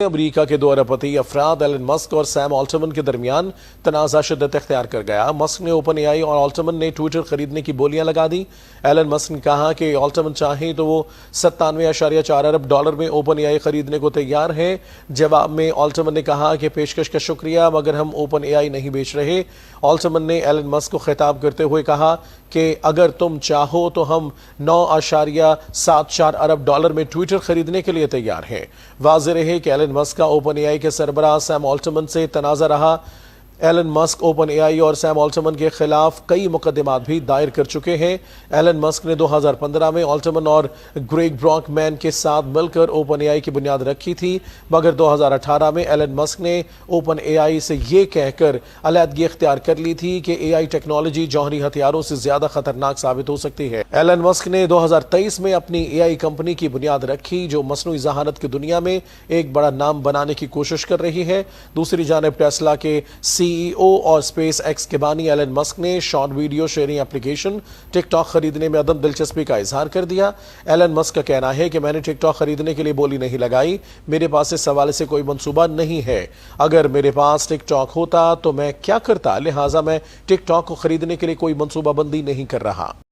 امریکہ کے دو اربپتی افراد ایلن مسک اور سیم آلٹمن کے درمیان تنازع شدت اختیار کر گیا۔ مسک نے اوپن اے آئی اور آلٹمن نے ٹویٹر خریدنے کی بولیاں لگا دی۔ ایلن مسک نے کہا کہ آلٹمن چاہیں تو وہ 97.4 ارب ڈالر میں اوپن اے آئی خریدنے کو تیار ہیں۔ جواب میں آلٹمن نے کہا کہ پیشکش کا شکریہ مگر ہم اوپن اے آئی نہیں بیچ رہے۔ آلٹمن نے ایلن مسک کو خطاب کرتے ہوئے کہا کہ اگر تم چاہو تو ہم 9.74 ارب ڈالر میں ٹویٹر خریدنے کے لیے تیار ہیں۔ واضح رہے کہ ایلن مسک کا اوپن اے آئی کے سربراہ سیم آلٹمن سے تنازع رہا۔ ایلن مسک اوپن اے آئی اور سیم آلٹمن کے خلاف کئی مقدمات بھی دائر کر چکے ہیں۔ ایلن مسک نے 2015 میں آلٹمن اور گریگ براک مین کے ساتھ مل کر اوپن اے آئی کی بنیاد رکھی تھی، مگر 2018 میں ایلن مسک نے اوپن اے آئی سے یہ کہہ کر علیحدگی اختیار کر لی تھی کہ اے آئی ٹیکنالوجی جوہری ہتھیاروں سے زیادہ خطرناک ثابت ہو سکتی ہے۔ ایلن مسک نے 2023 میں اپنی اے آئی کمپنی کی بنیاد رکھی جو مصنوعی ذہانت کی دنیا میں ایک بڑا نام بنانے کی کوشش کر رہی ہے۔ دوسری جانب ٹیسلا کے سی او اور اسپیس ایکس کے بانی ایلن مسک نے شارٹ ویڈیو شیئرنگ اپلیکیشن ٹک ٹاک خریدنے میں عدم دلچسپی کا اظہار کر دیا۔ ایلن مسک کا کہنا ہے کہ میں نے ٹک ٹاک خریدنے کے لیے بولی نہیں لگائی، میرے پاس اس حوالے سے کوئی منصوبہ نہیں ہے۔ اگر میرے پاس ٹک ٹاک ہوتا تو میں کیا کرتا، لہٰذا میں ٹک ٹاک کو خریدنے کے لیے کوئی منصوبہ بندی نہیں کر رہا۔